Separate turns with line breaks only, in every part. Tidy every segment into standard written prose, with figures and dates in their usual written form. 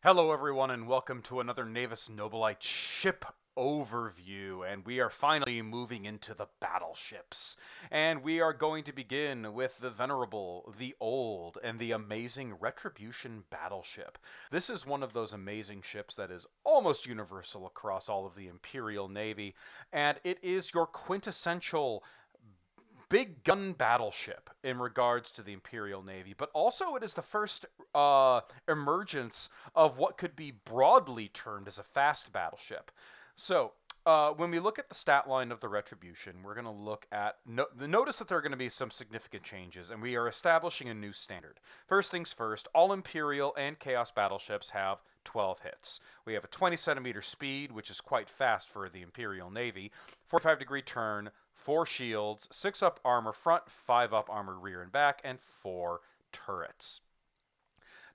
Hello, everyone, and welcome to another Navis Nobilite ship overview. And we are finally moving into the battleships. And we are going to begin with the venerable, the old, and the amazing Retribution battleship. This is one of those amazing ships that is almost universal across all of the Imperial Navy, and it is your quintessential big gun battleship in regards to the Imperial Navy, but also it is the first emergence of what could be broadly termed as a fast battleship. So, when we look at the stat line of the Retribution, we're going to look at notice that there are going to be some significant changes, and we are establishing a new standard. First things first, all Imperial and Chaos battleships have 12 hits. We have a 20 centimeter speed, which is quite fast for the Imperial Navy, 45-degree turn, 4 shields, 6 up armor front, 5 up armor rear and back, and 4 turrets.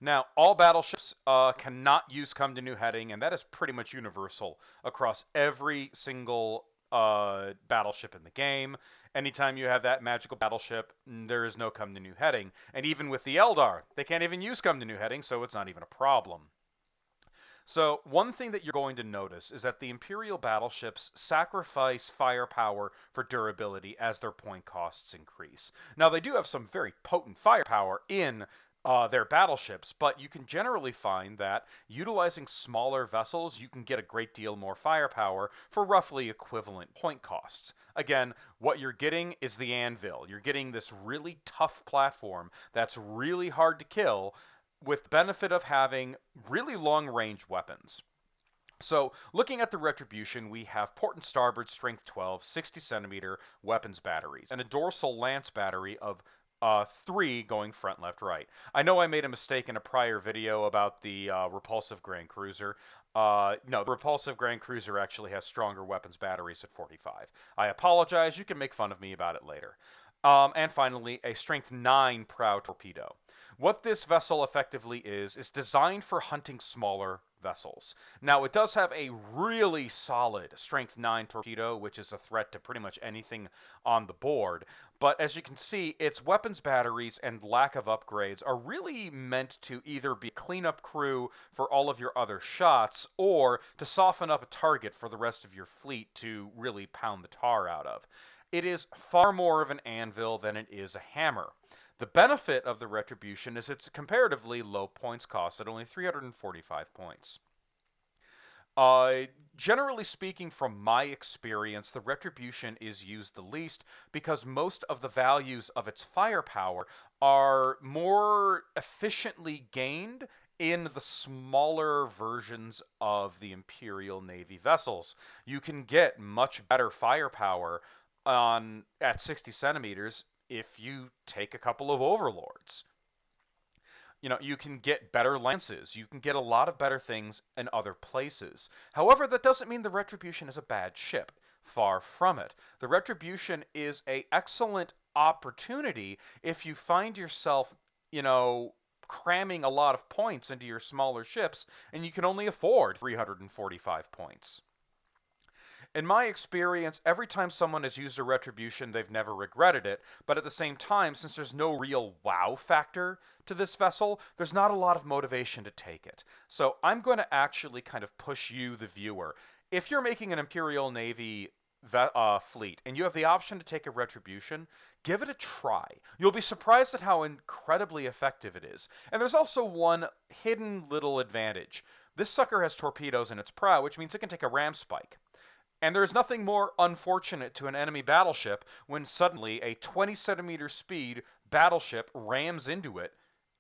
Now, all battleships cannot use come to new heading, and that is pretty much universal across every single battleship in the game. Anytime you have that magical battleship, there is no come to new heading. And even with the Eldar, they can't even use come to new heading, so it's not even a problem. So, one thing that you're going to notice is that the Imperial battleships sacrifice firepower for durability as their point costs increase. Now, they do have some very potent firepower in their battleships, but you can generally find that utilizing smaller vessels, you can get a great deal more firepower for roughly equivalent point costs. Again, what you're getting is the anvil. You're getting this really tough platform that's really hard to kill, with the benefit of having really long range weapons. So, looking at the Retribution, we have port and starboard strength 12, 60 centimeter weapons batteries, and a dorsal lance battery of 3 going front, left, right. I know I made a mistake in a prior video about the repulsive Grand Cruiser. No, the repulsive Grand Cruiser actually has stronger weapons batteries at 45. I apologize, you can make fun of me about it later. And finally, a strength 9 prow torpedo. What this vessel effectively is designed for hunting smaller vessels. Now, it does have a really solid strength 9 torpedo, which is a threat to pretty much anything on the board. But as you can see, its weapons batteries and lack of upgrades are really meant to either be a cleanup crew for all of your other shots, or to soften up a target for the rest of your fleet to really pound the tar out of. It is far more of an anvil than it is a hammer. The benefit of the Retribution is its comparatively low points cost at only 345 points. Uh, Generally speaking, from my experience, the Retribution is used the least because most of the values of its firepower are more efficiently gained in the smaller versions of the Imperial Navy vessels. You can get much better firepower at 60 centimeters if you take a couple of overlords. You can get better lances. You can get a lot of better things in other places. However, that doesn't mean the Retribution is a bad ship. Far from it. The Retribution is a excellent opportunity if you find yourself, cramming a lot of points into your smaller ships and you can only afford 345 points. In my experience, every time someone has used a Retribution, they've never regretted it, but at the same time, since there's no real wow factor to this vessel, there's not a lot of motivation to take it. So I'm going to actually kind of push you, the viewer. If you're making an Imperial Navy fleet and you have the option to take a Retribution, give it a try. You'll be surprised at how incredibly effective it is. And there's also one hidden little advantage. This sucker has torpedoes in its prow, which means it can take a ram spike. And there is nothing more unfortunate to an enemy battleship when suddenly a 20 centimeter speed battleship rams into it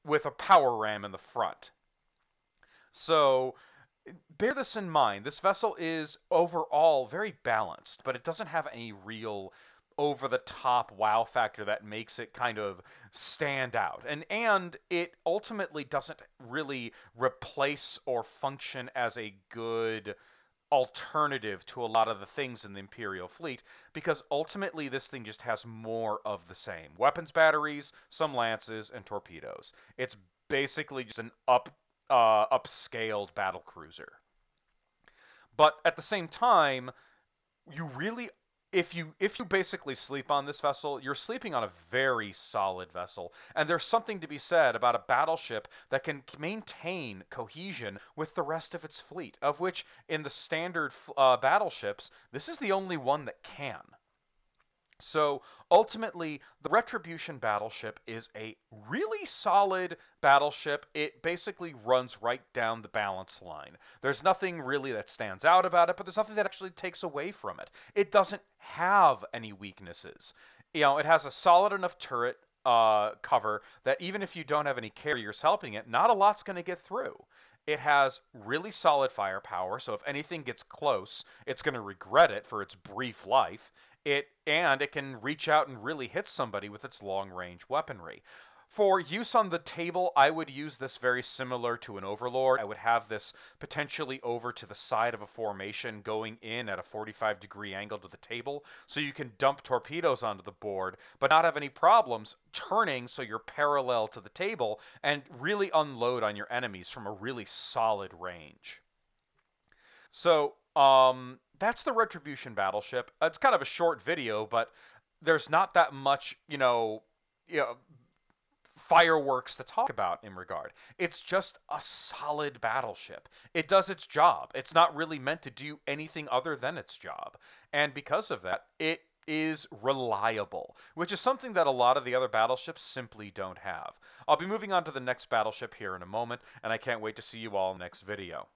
with a power ram in the front. So bear this in mind. This vessel is overall very balanced, but it doesn't have any real over the top wow factor that makes it kind of stand out. And it ultimately doesn't really replace or function as a good alternative to a lot of the things in the Imperial fleet, because ultimately this thing just has more of the same. Weapons batteries, some lances, and torpedoes. It's basically just an upscaled battle cruiser. But at the same time, you really if you basically sleep on this vessel, you're sleeping on a very solid vessel. And there's something to be said about a battleship that can maintain cohesion with the rest of its fleet, of which in the standard battleships, this is the only one that can. So ultimately, the Retribution battleship is a really solid battleship. It basically runs right down the balance line. There's nothing really that stands out about it, but there's nothing that actually takes away from it. It doesn't have any weaknesses. It has a solid enough turret cover that even if you don't have any carriers helping it, not a lot's going to get through. It has really solid firepower, so if anything gets close, it's going to regret it for its brief life. It can reach out and really hit somebody with its long range weaponry. For use on the table, I would use this very similar to an Overlord. I would have this potentially over to the side of a formation going in at a 45-degree angle to the table, so you can dump torpedoes onto the board, but not have any problems turning so you're parallel to the table and really unload on your enemies from a really solid range. So, that's the Retribution battleship. It's kind of a short video, but there's not that much, you know, fireworks to talk about in regard. It's just a solid battleship. It does its job. It's not really meant to do anything other than its job. And because of that, it is reliable, which is something that a lot of the other battleships simply don't have. I'll be moving on to the next battleship here in a moment, and I can't wait to see you all in the next video.